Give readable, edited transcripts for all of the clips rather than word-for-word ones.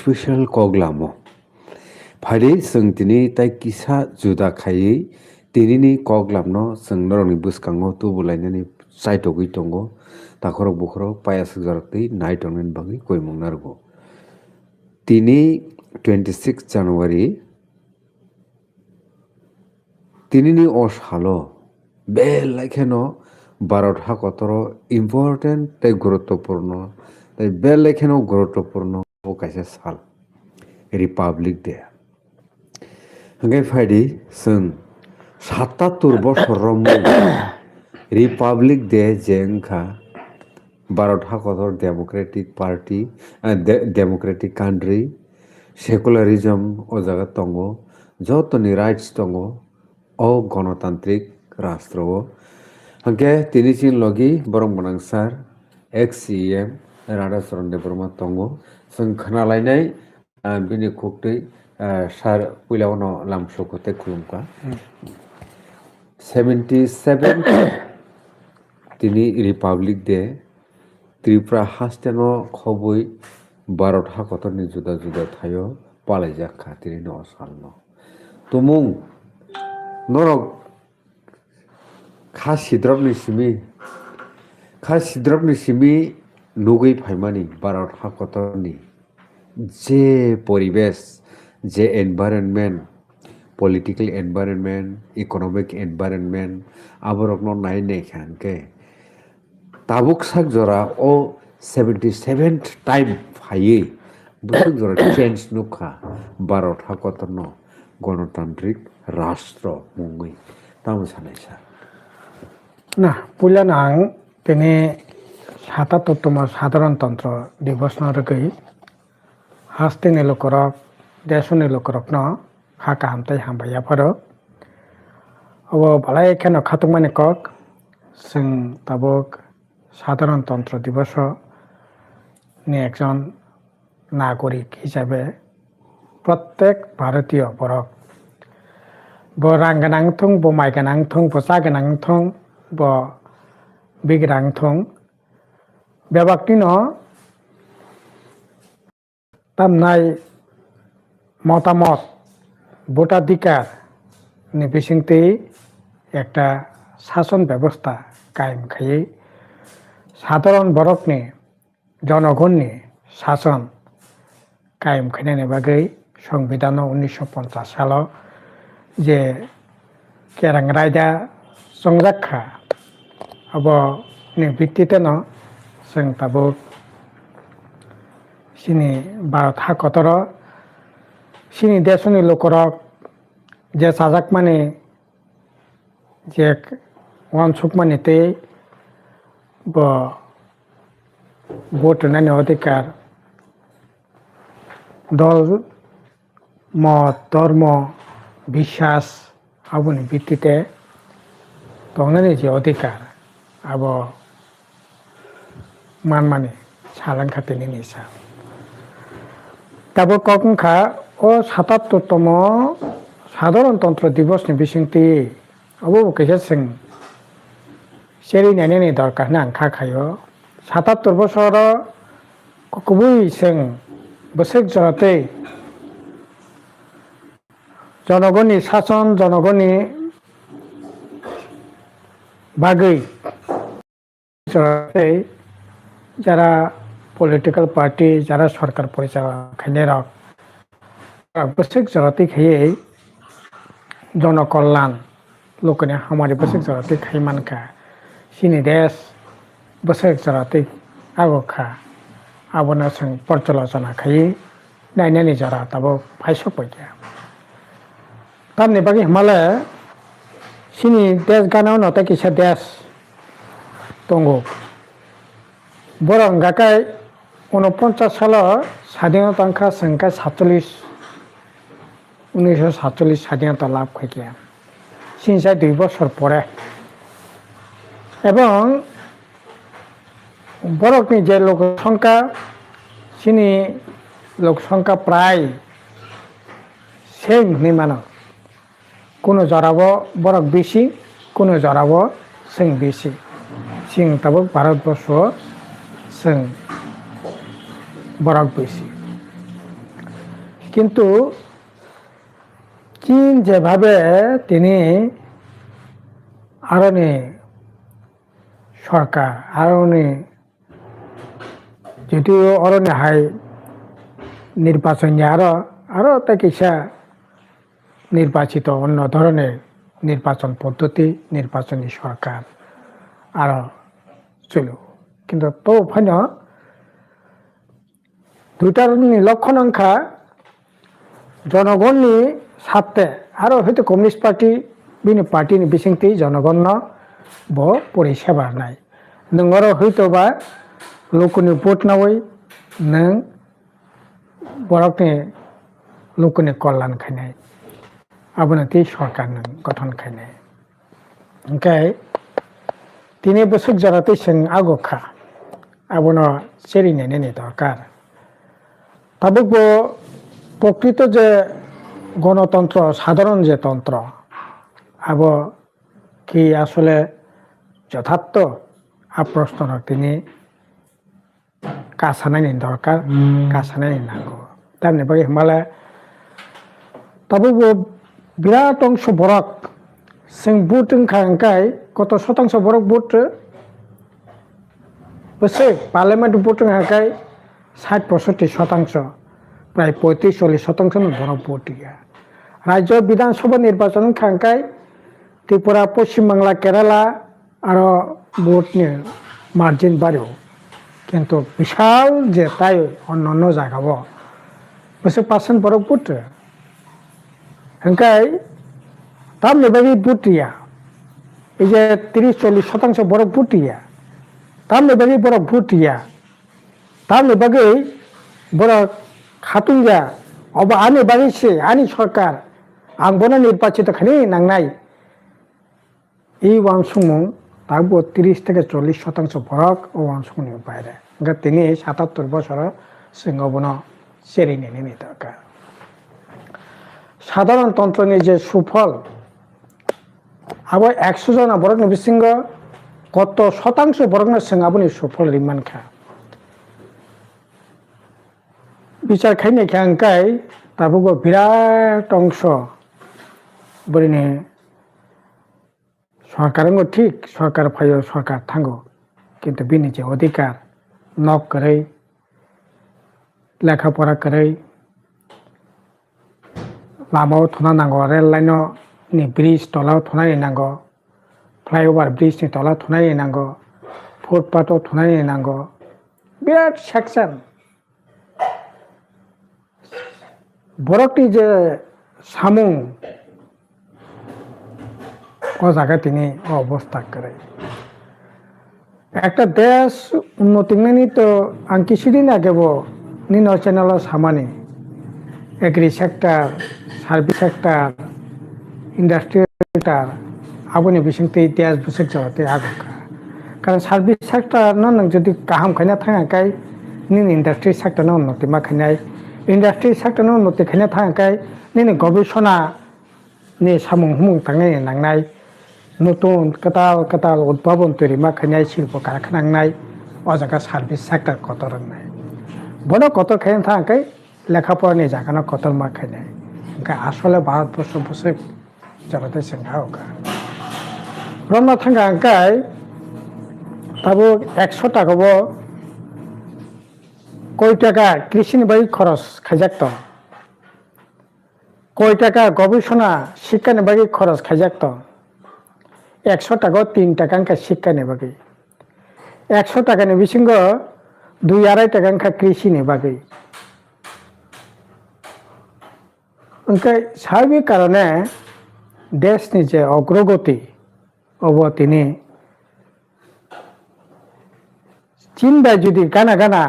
Special कग्लामो फाइदे जों दिनै ताइ किसा जुदा खायै दिनैनि कग्लामनो जों नरनि बुसखाङो तुबुलायनानै साइटगै दङ ताखरक बुखरक पाया सुजारतै नायटंनि बागै कयमं नारगो दिनै 26 जानुवारि दिनैनि असालो बे लाइखेनो भारत हाकतर इम्पोर्टेन्ट तै गुरुत्वपूर्ण तै बे लाइखेनो गुरुत्वपूर्ण कायसे साल रिपाब्लिक डे हंगे फाइदि जों 77 बছर रमु रिपाब्लिक डे जेंखा भारत हाकतर democratic party democratic country secularism ओ जागा दङ जतनि राइट्स दङ ओ गणतान्त्रिक राष्ट्र हंके तिनिसिन लगी बरं बनांसार एक्स CM राधा चरण देवबर्मा दङ जों खोनालायनाय बिनि खुक्तै सार पुइलावनो लामसोखौ ते खुलुमका 77 दिनै रिपाब्लिक डे त्रिपुरा हास्टेनो खबै भारत हाकतरनि जुदा जुदा थायो पालायजाखा दिनै असालनो तुमुं नरक खा सिद्रबनि सिमी नुगै फाइमानि भारत हाकतरनि जे परिबेश जे एनभाइरनमेंट पलिटिकल एनभाइरनमेंट इकोनॉमिक एनभाइरनमेंट आबरकनो नायनाय खानके ताबुक साक जरा ओ 77th टाइम फायै बुसुक जरा चेंज नुखा भारत हाकतरनो गणतान्त्रिक राष्ट्र मुङै तामु सानाय सार ना पुला नांग तेने 77तम साधारणतन्त्र दिवस नरगै हास्तेने लोकरक देशने लोकरक न हाका हामताय हामबाया फरो अब भलाय खेन खातुमाने कक जों ताबक साधारणतन्त्र दिवस नि एकजन नागरिक हिसाबै प्रत्येक भारतीय बरक ब रां गोनां थं ब माइ गोनां थं ब चा गोनां थं ब बिग्रां थं बेबाक्ति न तामनाय মতামত ভোটাধিকার नि बिसिंते একটা শাসন ব্যবস্থা কায়েম খাইয়ে সাধারণ বরকনি জনগণনি শাসন কায়েম খাইনাयनि बागै সংবিধান 1950 सालाव जे केरां रायदा संरक्षा अब नि भित्तितेनो जों ताबो सिनि भारत हाकतर सिनि देशनि लोकरक जे साजाक माने जे वानसुक माने ते ब भोट होनायनि अधिकार दल मत धर्म বিশ্বাস आबुनि भित्तिते दंनायनि जे अधिकार अब मानमाने सालांखातेनि निसा ताबो कखंखा ओ 77तम साधारणतन्त्र दिवसनि बिसिंति अब कैसे जों सेरिनायनि दरकार ना खाखायो 77 बছर कखबै जों बोसोक जराते জনগণनि শাসন জনগণनि बागै जराते যারা पॉलिटिकल पार्टी যারা সরকার পরিচালনা খাইনেরক বসেক জরাতে খাইয়ে জনকল্যাণ লোকনে हमारे बसक जराते खाइमानका सिनि देश बसक जराते आगोखा आबोना जों पर्यालोचना खाइए नायनायनि जरा ताबो फाइसक बायदिया तामनि बागै हमाले सिनि देश गानाव नता किसा देश दंगो बरंगाखाय 49 सालाव স্বাধীনতা अंखा संखा 1947 স্বাধীনতা লাভ খাইয়া सिंसा 2 বছর পরে এবং বরকনি যে লোক সংখ্যা সিনি লোক সংখ্যা প্রায় সেম নিমানো কোনো জরাবো বরক বেশি কোনো জরাবো সিং বেশি সিং তাবো ভারতবর্ষ जों बरक बेसि কিন্তু চীন যেভাবে তিনি আরনি সরকার আরনি যদিও অরণ্য হাই নির্বাচন আরো তাকিসা নির্বাচিত অন্য ধরনের নির্বাচন পদ্ধতি নির্বাচনী সরকার আরো ছিল কিন্তু তো ফাইন দুইটার লক্ষণ অংখা জনগণনি স্বার্থে আরো হয়তো কমিউনিস্ট পার্টি বিভিন্ন পার্টিনি বিসিংতি জনগণ ব পরিষেবা নাই নोंरो হয়তো বা লোকনি ভোট নাওই नों বরকনি লোকনি কল্যাণ খাইনাই আবনা তি সরকার নों গঠন খাইনাই ओंखाय তিনি বছর জরাতে जों আগখা আবনা চেরিনাইনি দরকার তবুও প্রকৃত যে গণতন্ত্র সাধারণ যে তন্ত্র আব কি আসলে যথার্থ প্রশ্ন তিনি কাছানাইনি দরকার কাছানাইনি নাंगौ তামনি বাকি হমালে তবুও বিরাট অংশ বরক जों ভোট ওंखाय কত শতাংশ বরক ভোট বসে পার্লামেন্ট ভোট ওंखाय 60-65% প্রায় 35-40% বরক ভোট দিয়া রাজ্য বিধানসভা নির্বাচন খাঙ্কায় ত্রিপুরা পশ্চিমবাংলা কেরালা আর ভোটনি মার্জিন বাড়েও কিন্তু বিশাল যে তাই অন্য জায়গাব বসে পার্সেন্ট বরক ভোট ওंखाय তামনি বাকি ভোট দিয়া এই যে 30-40% বরক ভোট দিয়া তামনি বাকি বরক ভোট দিয়া তামনি বাকি বরক খাতুনজা অবা আনি বাগিছে আনি সরকার आंबोना निर्वाचित खानी नांगनाय এই ওয়াংসুমুং তাবো 30-40% বরক ও ওয়াংসুমুংনি বাইরে গা তিনি 77 বছর সিংহবন চেরিনাইনি দরকার সাধারণ তন্ত্রনি যে সুফল আবো 100 জন বরক বিসিংহ কত শতাংশ বরক সিংহাবনি সুফল রিমানখা বিচার খাইনি খাঙ্কাই তাবো বিরাট অংশ বরিনে সরকার ঠিক সরকার ফাইও সরকার থাঙ্গো কিন্তু বিনি যে অধিকার নক করে লেখাপড়া করে লামাও থনা নাंगौ রেল লাইন नि ব্রিজ তলাও থনাই নাंगौ ফ্লাইওভার ব্রিজ नि তলা থনাই নাंगौ ফুটপাথও থনাই নাंगौ বিরাট সেকশন বরকটি যে সামুং ও জায়গা তিনি অবস্থা করে একটা দেশ উন্নতি নেই তো আং কিছুদিন আগে নিন চ্যানেল সামানি agri sector service sector industry sector আবনি বিসিংতে দেশ বসে যাওয়াতে আগকা কারণ সার্ভিস সেক্টর নং যদি কাহাম খাইনা থাকাय নিন ইন্ডাস্ট্রি সেক্টর উন্নতি मा खायनाय ইন্ডাস্ট্রি সেক্টর উন্নতি খাইনা থাকাय নিন গবেষণা নি সামুং হুমুং थांनाय नांनाय নতুন কতাল উদ্ভাবন তৈরি मा खायनाय শিল্প কারখানা नांनाय অজায়গা সার্ভিস সেক্টর কত রংनाय বড় কত খাইনা থাকাय লেখাপড়ানি জায়গা কত मा खायनाय আসলে ভারতবর্ষ বসে যাতে সিংহাওকা রমনা থাঙ্গা আঙ্কায় তাবো 100 টাকাবো কয় টাকা কৃষিনি বাই খরচ খাইজাকত কয় টাকা গবেষণা শিক্ষানি বাকি খরচ খাইজাকত 100 টাকা 3 টাকা আঙ্কা শিক্ষানি বাকি 100 টাকানি বিসিঙ্গ 2-2.5 টাকা আঙ্কা কৃষিনি বাকি ওंखाय স্বাভাবিক কারণে দেশনি যে অগ্রগতি অব তিনি চিন্তায় যদি গানা গানা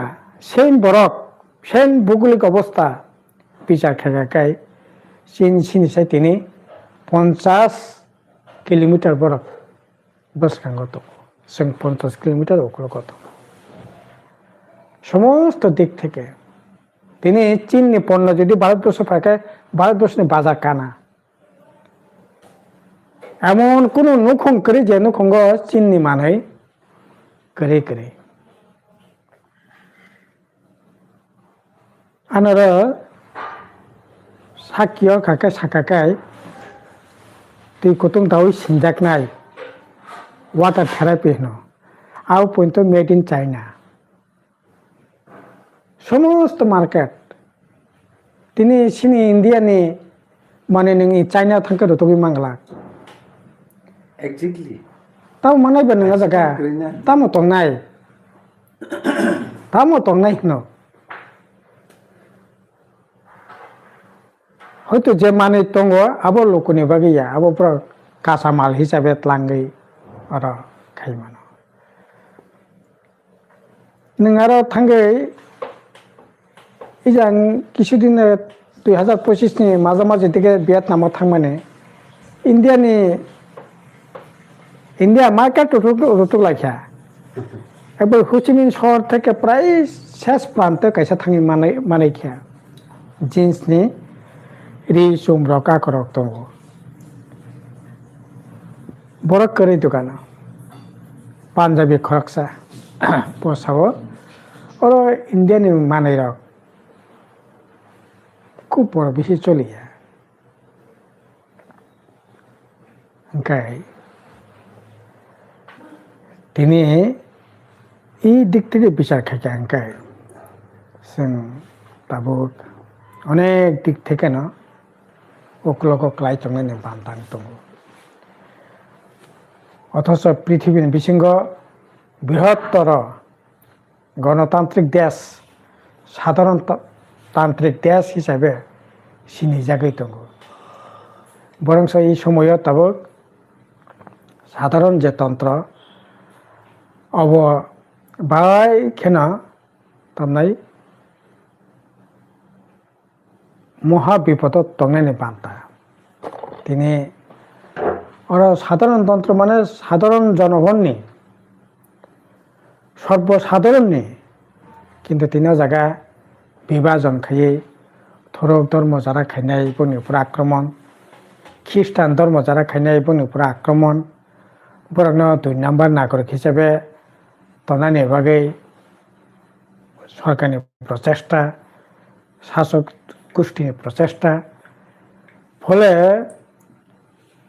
সেন বরক সেন ভৌগোলিক অবস্থা বিচার খেগাকায় চীন সিনিসাই তিনি 50 কিলোমিটার বরক বসকাঙ্গত 50 কিলোমিটার অগ্রগত সমস্ত দিক থেকে তিনি চীননি পণ্য যদি ভারতবর্ষ পাকায় ভারতবর্ষের বাজার কানা এমন কোন নুখং করে যে নুখঙ্গ চীননি মানই করে করে আনারা sakio kakai sakakai tui kutung dawi sinjaknai water therapy no au punto made in China সমস্ত মার্কেট তিনি সিনি ইন্ডিয়ানি মানে নोंनि চাইনা थांखो रतबि मांगला Exactly. তাও মানাইবে नोङा जागा তামো তংনাই no হয়তো যে মানে তঙ্গ আবো লোকনি বাগিয়া আবো প্র কাঁচা মাল হিসাবে ত্লাঙ্গই আর খাইমানো नों आरो थांगै इजां কিছুদিন 2025 नि মাঝামাঝি দিকে ভিয়েতনামও থাকমানে ইন্ডিয়া মার্কেট রুটুক লাইখা একবার হোচিমিন শহর থেকে প্রায় শেষ প্রান্তে কাইসা থাঙি মানাইখিয়া জিন্সনি রি চুমরক আখরক दङ বরক করে দোকান পাঞ্জাবি খরকসা পোসাও ওর ইন্ডিয়ানি মানাইরক খুব বড় বেশি চলিয়া তিনি এই দিক থেকে বিচার খাইছে আঙ্কাই जों दाबो অনেক দিক থেকে না ওকলক ক্লাইচংনানি বান্তাং दङ অথচ পৃথিবীর বিশৃঙ্গ বৃহত্তর গণতান্ত্রিক দেশ সাধারণতান্ত্রিক দেশ হিসাবে সিনিজাগै दङ বরংস এই সময়ও তাবো সাধারণ যে তন্ত্র अब बाय खेना तमनाय महा विपद तंगनानि बांता तिनि और साधारण तंत्र माने साधारण जनगणनि सर्वसाधारणनि किन्तु तिनो जागा विभाजन खायै धर्म धर्म जारा खायनाय बनिपुर आक्रमण ख्रिस्टान धर्म जारा खायनाय बनिपुर आक्रमण बरनो 2 नाम्बार नागरिक हिसाबै তনানি বাগে সরকারি প্রচেষ্টা শাসক গোষ্ঠীর প্রচেষ্টা ফলে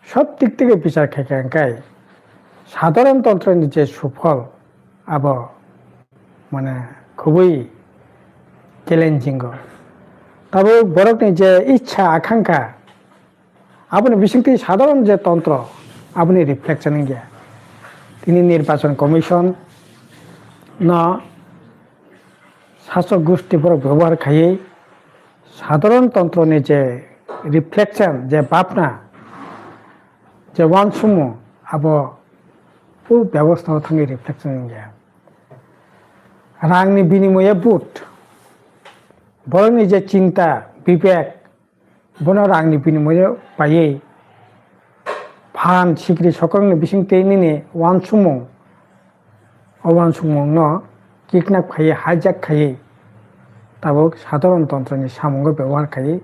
সব দিক থেকে বিচার খেকাঙ্কাই সাধারণ তন্ত্রের যে সুফল আব মানে খুবই চ্যালেঞ্জিং তবে বরকনি যে ইচ্ছা আকাঙ্ক্ষা আপনি বিশেষত সাধারণ যে তন্ত্র আপনি রিফ্লেকশন গিয়া তিনি নির্বাচন কমিশন না শাসক গোষ্ঠী পর ব্যবহার খাইয়ে সাধারণ তন্ত্রনি যে রিফ্লেকশন যে ভাবনা যে ওয়ানসমূহ আব ও ব্যবস্থাও থাকি রিফ্লেকশন গিয়া রাংনি বিনিময়ে বুট বরংনি যে চিন্তা বিবেক বন রাংনি বিনিময়ে পাইয়ে ফান সিকরি সকলনি বিसिं তেইনিনি ওয়ানসমূহ অবান সুমংন কিডন্যাপ খাইয়ে হাইজ্যাক খাইয়ে তাবো সাধারণ তন্ত্রনি সামঙ্গ ব্যবহার খাইয়ে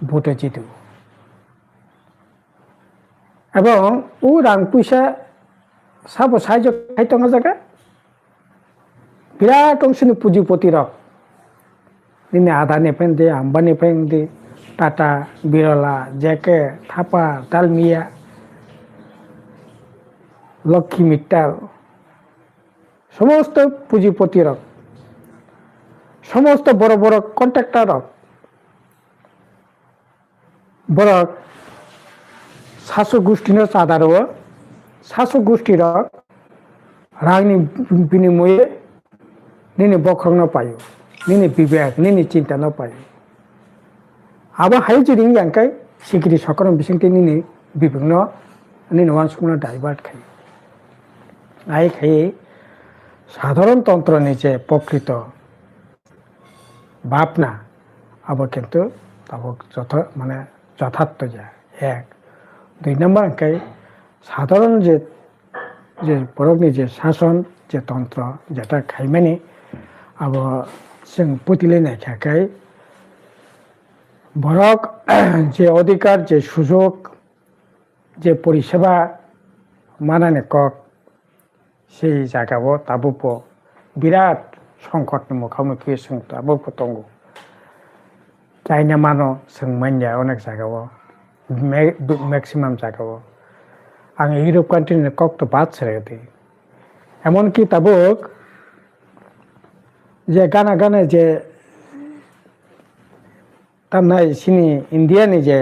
ভোটে জিতু এবং ও রাং পয়সা সাবো সাহায্য খাইতং জায়গা বিরাট অংশনি পুঁজিপতি রক দিনে আদানি ফেন্দে আম্বানি ফেন্দে টাটা বিরলা জেকে থাপা ডালমিয়া লক্ষ্মী মিত্তাল সমস্ত পুঁজিপতির সমস্ত বড় বড় কন্ট্রাক্টর বড় শাসক গোষ্ঠীর চাঁদারও শাসক গোষ্ঠীর রাংনি বিনিময়ে নিনি বক্রং পায় নিনি বিবেক নিনি চিন্তা পায় আবার হাই যে রিং জাঙ্কাই সিকিরি সকল বিসিংতে নিনি বিভিন্ন নিনি ওয়ানসমুনা ডাইভার্ট খাই আই খাইয়ে সাধারণ তন্ত্র নিচে প্রকৃত ভাবনা আবার কিন্তু মানে যথার্থ যায় 1 2 নম্বর অঙ্কে সাধারণ যে বরকনি যে শাসন যে তন্ত্র যেটা খাইমানি আবার जों পুতিলেনাय থাকায় বরক যে অধিকার যে সুযোগ যে পরিষেবা মানানে কক সেই জায়গাও তাবো বিরাট সংকটনি মুখোমুখি जों তাবো दङ চাইনা মানো सोंमानिया अनेक जायगायाव मैक्सिमाम जायगायाव आं इउरप कान्ट्रिनि कक्त बात सेरेगदि এমনকি তাবুক যে গানা গানে যে তার নাই সিনি ইন্ডিয়ানি যে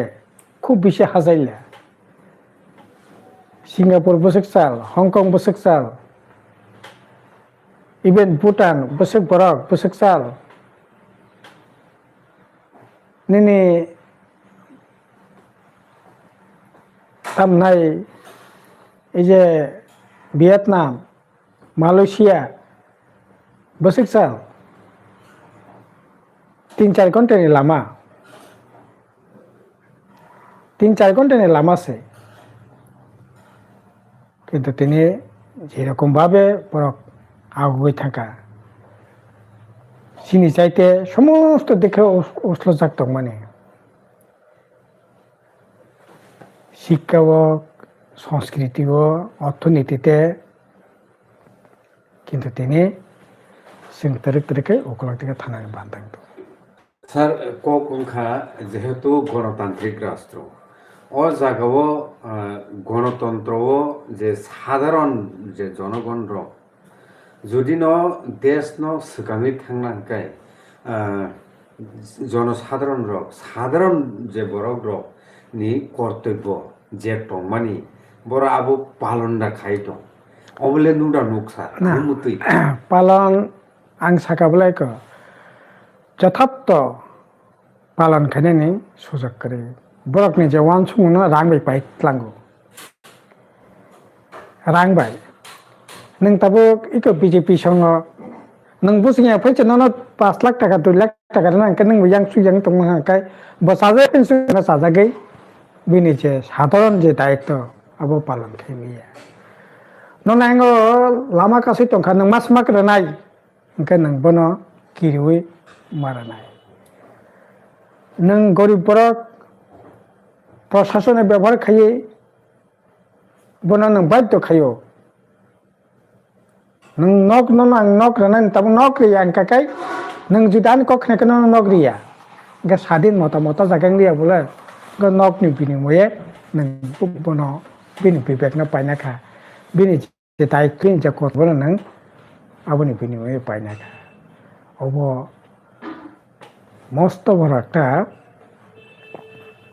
খুব বেশি হাজাইলা সিঙ্গাপুর বসেক চাল হংকং বসেক চাল ইভেন ভুটান বসেক বরক বসেক চাল নিনি তাম নাই এই যে ভিয়েতনাম মালয়েশিয়া বসেক চাল 3-4 ঘন্টার লামা 3-4 ঘন্টার লামা আছে কিন্তু তিনি যেরকম ভাবে বরক আগুয়ে থাকা চিনি চাইতে সমস্ত দিকে উসলো জাগত মানে শিক্ষা হোক সংস্কৃতি হোক অর্থনীতিতে কিন্তু তিনি সিং তারিখ তারিখে ওকলাক থেকে থানায় বাঁধাত স্যার কংখা যেহেতু গণতান্ত্রিক রাষ্ট্র ও জায়গাও গণতন্ত্র যে সাধারণ যে জনগণ রক যদি ন দেশ ন সিগামি থাংনাंखाय জনসাধারণ রক সাধারণ যে বরক রক নি কর্তব্য যে টংমানি বড় আবু পালন রাখাই দं অবলে নুডা নুকসা মুতুই পালন आं साकाबलायक যথার্থ পালন খাইनायनि सुजुग करे बरकनि जे वान समावनो रांबाय पाइतलांगौ रांबाय नों ताबो इको बीजेपी संग नों बुजिया फैसा नों 5 लाख टाका 2 लाख टाका नांका नों yang सुजang तंहाखाय बसाजे पेन्सन साजागै बिनि जे साधारण जे दायित्व आबो पालन खाइमिया नों नांगो लामा कासै तंखा नों मास माकरा नाय ओंखाय नों बनो किरिवै मारानाय नों गरीब बरक प्रशासन व्यवहार खाइए बनो नों बाध्य खाइयो नों नक नक रनाय तब नक रिया अंकाकाय नों जुदान कखने कनो नक रिया गा स्वाधीन मता मता जागां रिया बोले गा नक नि बिनिमये नों बनो बिनि बिबेक न पाइनाखा बिनि जे दायित्व जे कत बनो नों आबनि बिनिमये पाइनाखा अब मस्त बड़ একটা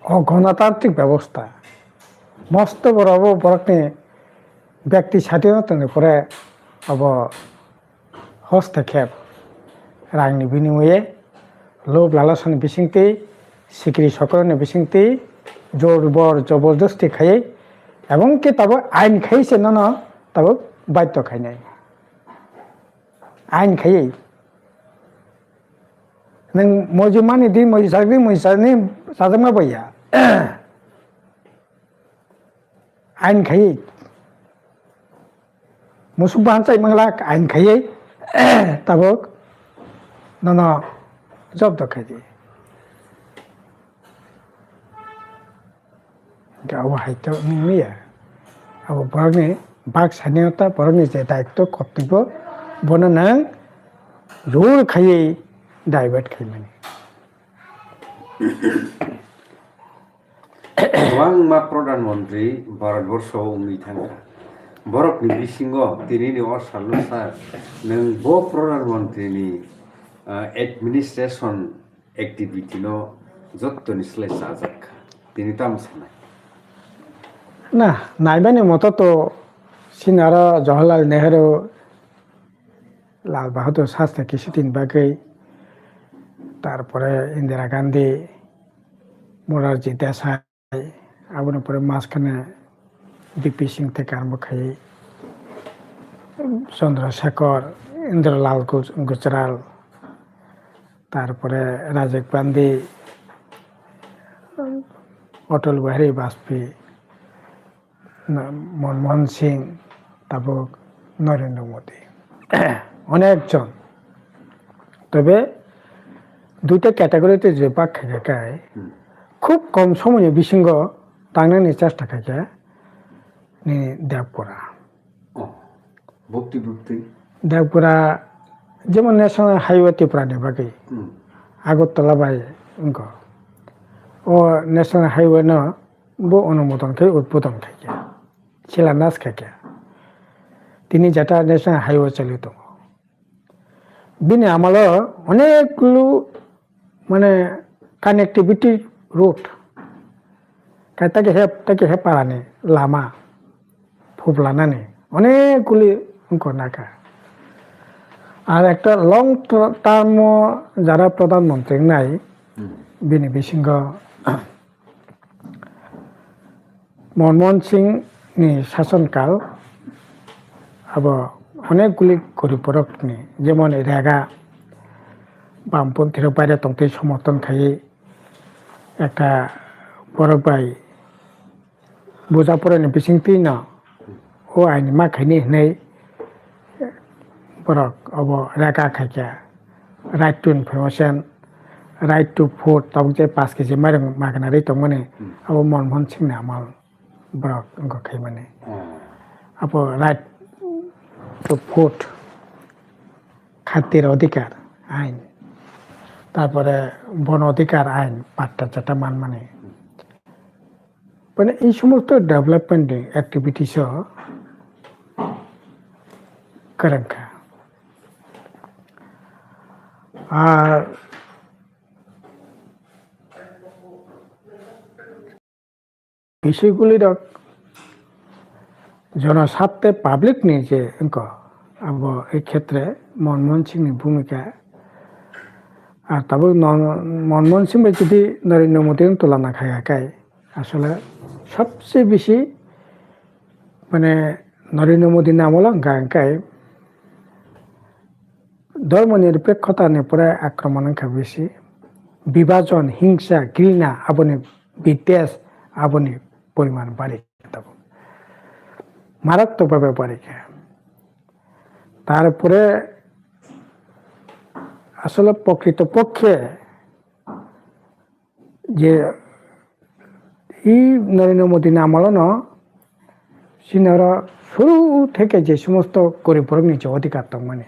অগণতান্ত্রিক ব্যবস্থা মস্ত বড় বড়কে ব্যক্তি স্বাধীনতার পরে अब हस्तक्षेप रांनि बिनिमये लोभ लालसनि बिसिंति सिखिरि सकलनि बिसिंति जोर बर जबरदस्ती खाइए एवं कि तब आईन खाइसे न तब बाध्य खाइनाय आईन खाइए नों मजिमानि दि मजिसानि साजमा बाया आईन खाइए मुसुक बाहानसाय मंगला आईन खाइए तब न जब्द खाइए गाव हाइट निया अब बरनि बाग स्वाधीनता बरनि जे दायित्व कर्तव्य बनो नों जोर खाइए डाइभार्ट खाइमानि गोबां प्रधानमन्त्री भारतबर्षआव उमनि थांगा बरकनि बिसिङाव दिनैनि असालु सार नों ब प्रधानमन्त्रिनि एडमिनिस्ट्रेशन एक्टिभिटिनो जत्तनि स्लाय साजाखा दिनै ताम सानाय ना नायबानि मत तो सिनार जवाहरलाल नेहरू लाल बाहादुर शास्त्री কিছুদিন বাগै তারপরে ইন্দিরা গান্ধী মোরারজি দেশাই আবার পরে মাঝখানে বিপি সিং থেকে আরম্ভ খাই চন্দ্রশেখর ইন্দ্রলাল গুজরাল তারপরে রাজীব গান্ধী অটল বিহারী বাজপেয়ী মনমোহন সিং তারপর নরেন্দ্র মোদী অনেকজন তবে দুইটা ক্যাটাগরিতে যে ভাগ খাইকায় খুব কম সময়ে বিসঙ্গ তাংনানি চেষ্টা খাইকা নি দেবপুরা দেবপুরা যেমন ন্যাশনাল হাইওয়ে ত্রিপুরানি বাকি আগরতলা বাই ও ন্যাশনাল হাইওয়ে ন বো অনুমোদন খাই উদ্বোধন খাইকে শিলান্যাস খাইকে তিনি যেটা ন্যাশনাল হাইওয়ে চালিত বিনি আমালো অনেকগুলো মানে কানেক্টিভিটি রুট তাকে হেপারানি লামা ফুবলানানি অনেকগুলি অঙ্ক নাকা আর একটা লং টার্ম যারা প্রধানমন্ত্রী নাই বিনি বিসিঙ্গ মনমোহন সিং ni শাসনকাল আবার অনেকগুলি পরিপূরক নি যেমন রেগা বামপন্থীর বাইরে তন্ত্রী সমর্থন খাই একটা বরবাই বোঝা পড়ে বিসিংতি না ও আইনি মা খাইনি হनै বরক अब রেগা খাইকা right to information right to food তখন যে 5 কেজি মাইরং মাগনাरै তंगमने अब मनमोहन सिंह ना आमाल বরক অঙ্ক খাই মানে अब রাইট টু ফুড খাদ্যের অধিকার আইন তারপরে বন অধিকার আইন 5টা 4টা মান মানে মানে এই সমস্ত ডেভেলপমেন্ট অ্যাক্টিভিটিস করেনকা আর বিষয়গুলির জনস্বার্থে পাবলিক নিয়ে যে अब এই ক্ষেত্রে মনমোহন সিংয়ের ভূমিকা আর তবে মনমোহন সিং যদি নরেন্দ্র মোদীর তুলনা খায় আসলে সবচেয়ে বেশি মানে নরেন্দ্র মোদী নামল গায়কায় ধর্ম নিরপেক্ষতা পরে আক্রমণ বেশি বিভাজন হিংসা ঘৃণা আপনি বিদ্বেষ আপনি পরিমাণ বাড়ি মারাত্মকভাবে বাড়ি তারপরে আসলে প্রকৃতপক্ষে যে এই নরেন্দ্র মোদী আমল সিনারা শুরু থেকে যে সমস্ত পরিপূরক নিচে অধিকার মানে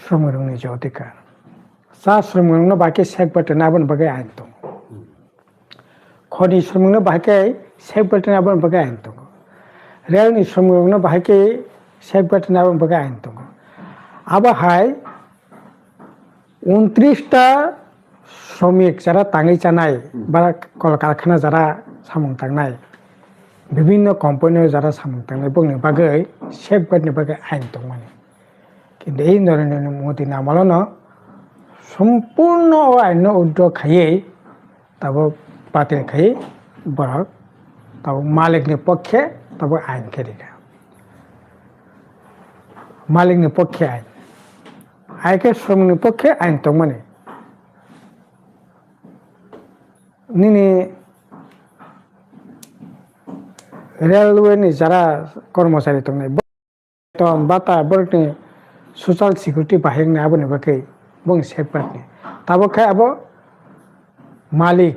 শ্রমিক নিচে অধিকার চা শ্রমিক বাকি শেখ বাটেন আবন বাকে আইন দं খনি শ্রমিক বাকি শেখ বাটেন আবন বাকে আইন दं रेलनि श्रमिक बाहायके শেখ বাটেন আবন বাকে আইন दं আবহাই 29টা শ্রমিক যারা তাঙি চানাই বা কলকারখানা যারা সামুং থাকনাই বিভিন্ন কোম্পানিও যারা সামুং থাকনাই বংনি বাকে শেখ বাটেন বাকে আইন दं মানে কিন্তু এই নরেন্দ্র মোদী আমল সম্পূর্ণ আইন উদ্যোগ খাইয়ে তবে বাতিল খাই বরক তবে মালিকনি পক্ষে তবে আইন খেলিকা মালিকনি পক্ষে আইন আইকে শ্রমিকনি পক্ষে আইন दं মানে নিনি রেলওয়েনি যারা কর্মচারী दं বেতন ভাতা বরকনি সোশ্যাল সিকিউরিটি বাহিরনি আবনি বাকে বং শেখ বাটেন তবে খাই আব মালিক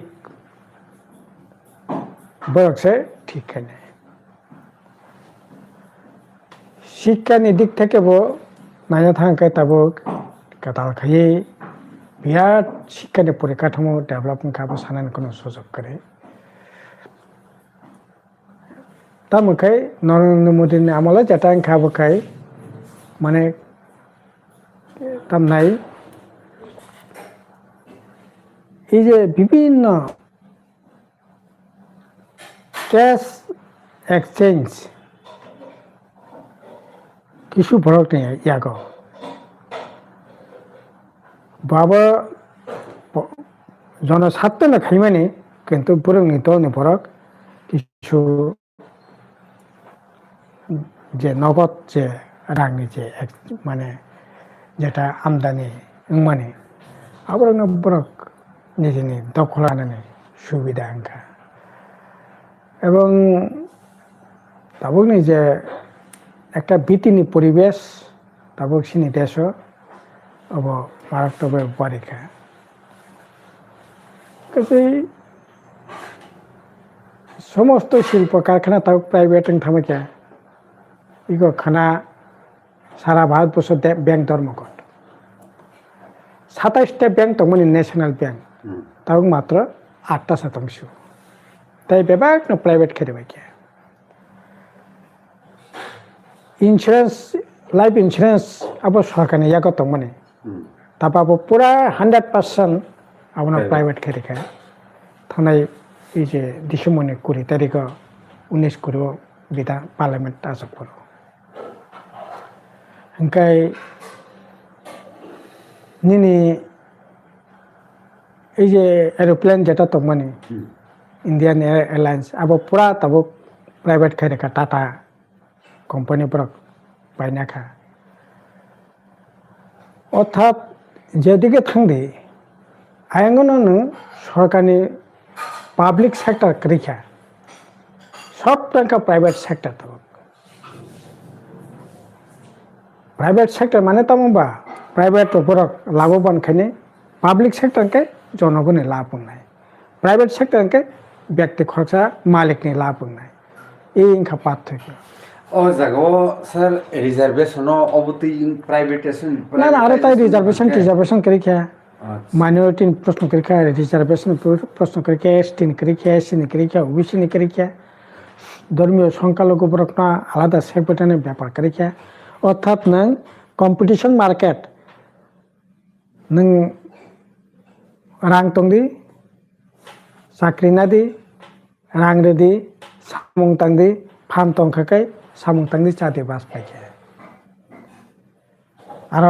বরকসে ঠিক খাই শিক্ষানি দিক থেকে নাইনা থাকায় তাবো কাতাল খাইয়ে বিরাট শিক্ষানি পরিকাঠামো ডেভেলপমেন্ট খাবো সানান কোনো সুযোগ করে তামখাই নরেন্দ্র মোদী আমলে যেটা খাবো খাই মানে তামনাই এই যে বিভিন্ন ক্যাশ এক্সচেঞ্জ কিছু ফরক নেই ইয়াগ বাবা জনস্বার্থে না খাইমানি কিন্তু বরংনি দলনি ফরক কিছু যে নগদ যে রাংনি যে মানে যেটা আমদানি মানে আবার বরক নিজেনি দখল আনানি সুবিধা আঙ্কা এবং তাবকনি যে একটা বিতিনি পরিবেশ তাবক সিনি দেশ अब মারাত্মক পরীক্ষা কাজেই সমস্ত শিল্প কারখানা তাও প্রাইভেট থামে ইগো খানা সারা ভারতবর্ষ ব্যাংক ধর্মঘট 27টা ব্যাংক তো মানে ন্যাশনাল ব্যাংক তাও মাত্র 8%. তাই বেবাক no private খেতে বাইকে ইন্স্যুরেন্স লাইফ ইন্স্যুরেন্স abo সরকারি ইয়াগো তো মানে তারপর abo পুরা 100% abo প্রাইভেট খেতে খায় থানায় এই যে ডিসেম্বর 20 তারিখ 19 করব বিধান পার্লামেন্ট আসক করব হংকাই নিনি এই যে এরোপ্লেন যেটা তো মানে ইন্ডিয়ান এয়ারলাইন্স abo পুরা তাবো প্রাইভেট খেতে খা টাটা কোম্পানি পর বাইনা খা অর্থাৎ যেদিকে থাকবে আয়ঙ্গন সরকারি পাবলিক সেক্টর করিখা সব টাকা প্রাইভেট সেক্টর তো প্রাইভেট সেক্টর মানে তামবা প্রাইভেট উপর লাভবান খানে পাবলিক সেক্টরকে জনগণের লাভ নাই প্রাইভেট সেক্টরকে ব্যক্তি খরচা মালিকনি লাভ নাই এই ইনকা পার্থক্য ও জাগো স্যার রিজার্ভেশন অবতি প্রাইভেটেশন না আরো তাই রিজার্ভেশন করিখা মাইনরিটি প্রশ্ন করিখা রিজার্ভেশন প্রশ্ন করিখা এসটি করিখা এসসি করিখা ওবিসি করিখা ধর্মীয় সংখ্যালঘু বরকনা আলাদা সেক্টরের ব্যাপার করিখা অর্থাৎ নং কম্পিটিশন মার্কেট নং রাং তংদি চাকরি না দি রাং রেদি সামং তাংদি ফান তংখাকাই সামং তাংদি চাঁদে বাস পাইছে আর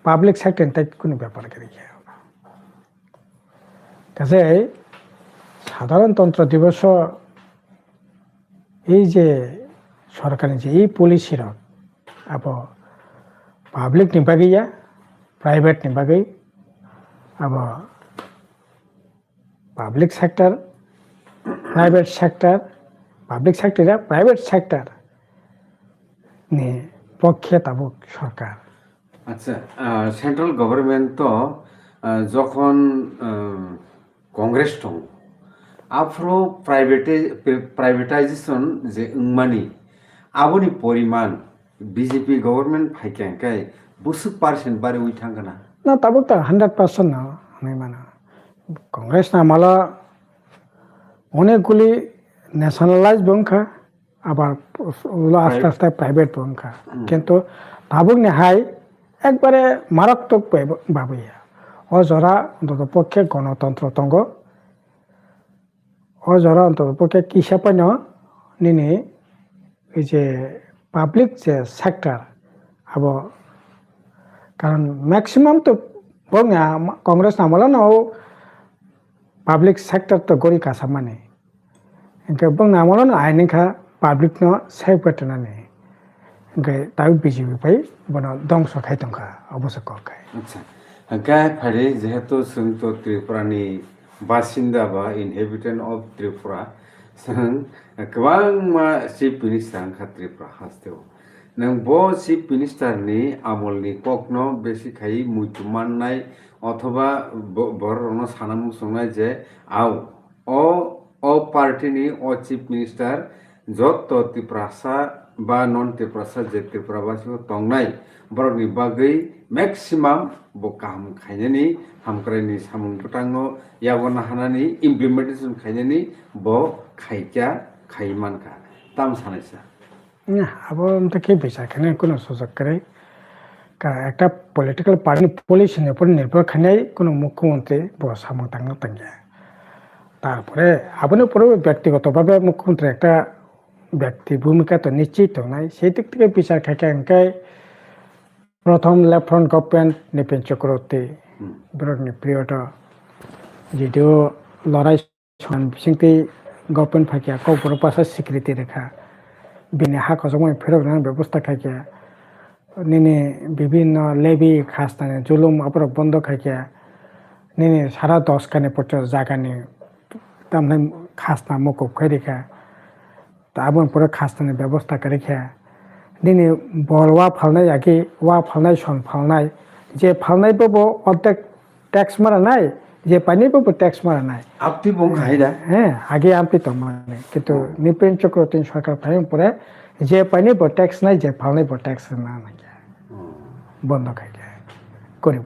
পাবলিক সেক্টর তাই কোনো ব্যাপার করিখা কাজে সাধারণতন্ত্র দিবস এই যে সরকারি যে এই পলিসির আব পাবলিক নিবাগিয়া প্রাইভেট নিবাগি আব public sector private sector public sector private sector নি পক্ষে তাবুক সরকার আচ্ছা সেন্ট্রাল গভর্নমেন্ট তো যখন কংগ্রেস দं আফ্রো প্রাইভেটাইজেশন যে মানি আবনি পরিমাণ বিজেপি গভর্নমেন্ট ফাইকাই বুসুক পার্সেন্ট বারে উই থাঙ্গনা না তাবুক তা 100% না আমি মানা কংগ্রেস না মালা অনেকগুলি ন্যাশনালাইজ বংখা আবার আস্তে আস্তে প্রাইভেট বংখা কিন্তু তাবুক নেহাই একবারে মারাত্মক ভাবিয়া অজরা অন্তত পক্ষে গণতন্ত্র তঙ্গ অজরা অন্তত পক্ষে কিসা পাইন নিনি এই যে পাবলিক যে সেক্টর আব কারণ ম্যাক্সিমাম তো বঙ্গা কংগ্রেস আমলা নাও পাবলিক সেক্টর তো গড়ি কাসা মানে ইনকে বঙ্গা আমলা না আইনিখা পাবলিক ন সেক্টর না নে ইনকে তাই বিজেপি পাই বন ধ্বংস খাই তংখা অবশ্য খাই আচ্ছা গায় ফাড়ি যেহেতু जों তো ত্রিপুরানি বাসিন্দা বা ইনহেবিটেন্ট অফ ত্রিপুরা जों गोबां मा চিফ মিনিস্টার खा ত্রিপুরা हास्तेव नों ब চিফ মিনিস্টারনি আমলनि কখনো বেশি খাই মুইতুমাননাই অথবা বড়নো সানামু সংনাই যে আও অ পার্টিনি অ চিফ মিনিস্টার যত ত্রিপুরাসা বা নন ত্রিপুরাসা যে ত্রিপুরাবাসী তংনাই বরনি বাগৈ ম্যাক্সিমাম ব কাম খাইনানি হামক্রাইনি সামুং পটাंगो यागना हानानि इमप्लिमेंटेशन खाइनानि ब खाइका खाइमानका ताम सानायसा না আবার থেকে বেচা খানে কোনো সুযোগ করে একটা পলিটিক্যাল পার্টি পলিসির উপর নির্ভর খানাই কোনো মুখ্যমন্ত্রী সামু তাঙ্গা তাঙ্গা তারপরে আপনি পরে ব্যক্তিগতভাবে মুখ্যমন্ত্রী একটা ব্যক্তি ভূমিকা তো নিশ্চিত নাই সেই দিক থেকে বিচার খাইকা এনকাই প্রথম লেফটেন্যান্ট গভর্নমেন্ট নিপেন চক্রবর্তী বিরোধী পিরিয়ড যদিও লড়াই সিংতি গভর্নমেন্ট ফাঁকিয়া কৌপর পাশে স্বীকৃতি রেখা বিনে হাক সময় ফেরত ব্যবস্থা খাইকা নিনে বিভিন্ন লেবি খাস্তানে জুলুম অপরাধ বন্ধ খাইকা নিনে সারা 10 খানে পর্যন্ত জায়গানি তামনে খাস্তা মকুব খাই রেখা তা আবন পরে খাস্তানের ব্যবস্থা করে রেখা দিনে বল ওয়া ফালনাই আগে ওয়া ফালনাই সন ফালনাই যে ফালনাই পাবো অর্ধেক ট্যাক্স মারা নাই যে পানি পাবো ট্যাক্স মারা নাই আপনি বং খাইদা হ্যাঁ আগে আপনি তো মানে কিন্তু নিপেন চক্রবর্তী সরকার ফাইম পরে যে পানি পাবো ট্যাক্স নাই যে ফালনাই পাবো ট্যাক্স না নাই বন্ধ খাইকে গরিব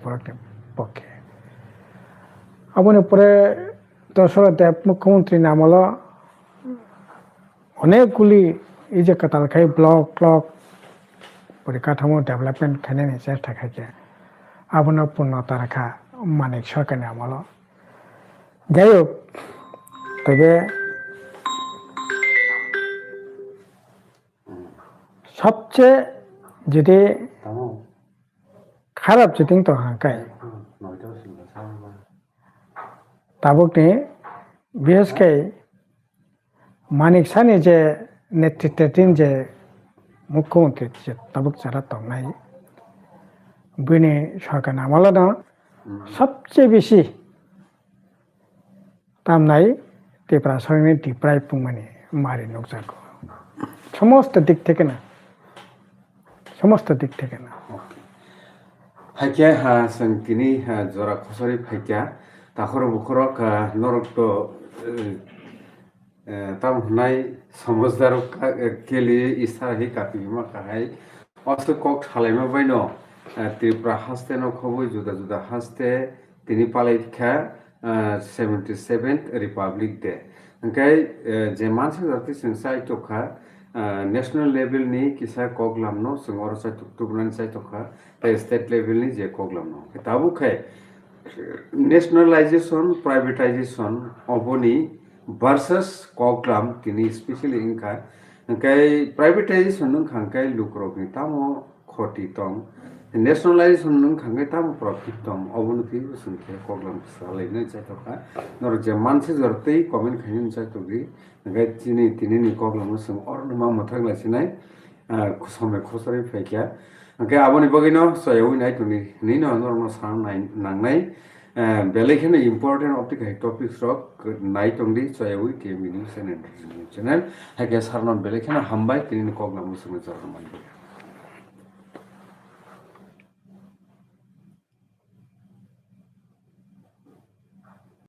পক্ষে আপনি পরে দশরথ দেব মুখ্যমন্ত্রী নামলো অনেকগুলি এই যে কাতালখাই ব্লক ক্লক পরিকাঠামো ডেভেলপমেন্ট খাইনাयनि চেষ্টা খাইছে আবনো পূর্ণতা রাখা মানিক সরকারनि আমলো যাই হোক তবে সবচেয়ে যদি খারাপ যেদিন তো হাঁকায় তাবকনি বিশেষ করে মানিক সানি যে নেতৃত্বাধীন যে মুখ্যমন্ত্রী তাবক যারা তংনাই বিনি সরকার আমলো না সবচেয়ে বেশি তামনাই ত্রিপুরা সরকারनि ডিপ্রাই পুংমানি মারি নুকসানखौ সমস্ত দিক থেকে না ফাইকিয়া जों दिनै जरा खसरि फाइकिया ताखर बुखरक नरक ताम हुनाय समझदार केलि इसाहि कापि बिमा काहाय अस्त कक थालायमा बायनो त्रिपुरा हास्ते न खबो जुदा जुदा हास्ते तिनि पालायखा 77th रिपब्लिक डे ओंखाय जे मानसि जाति जों साइटखा नेशनल लेवल नि किसा कगलामनो जों अरसा तुकतुबनान साइटखा स्टेट लेवल नि जे कगलामनो ताबुखाय नेशनलाइजेशन प्राइवेटाइजेशन अबनि वर्सेस कगलाम तिनि स्पेशली इनका ओंखाय प्राइवेटाइजेशन नों खांखाय लुक्रकनि तामो खति दं नेशनलाइजेशन नों खांखाय तामो प्रफिट दं अबनति सुनखे कगलाम सालायनो जायतखा नर जे मानसि जरतै कमेन्ट खायनो जायतगि ओंखाय तिनि कगलामनो जों अरनमा मथागलासिनाय समय खसरि फाइकिया ओंखाय आबनि बगिनो सयाव नायतुनि निनो नरनो सान नांनाय बेलेखिनि इम्पोर्टेन्ट टपिक्स रक नायतंदि सयाव टिएमनि चेनेल हाइके सारन बेलेखिनि हामबाय तिनि कगलामनो जों जरमान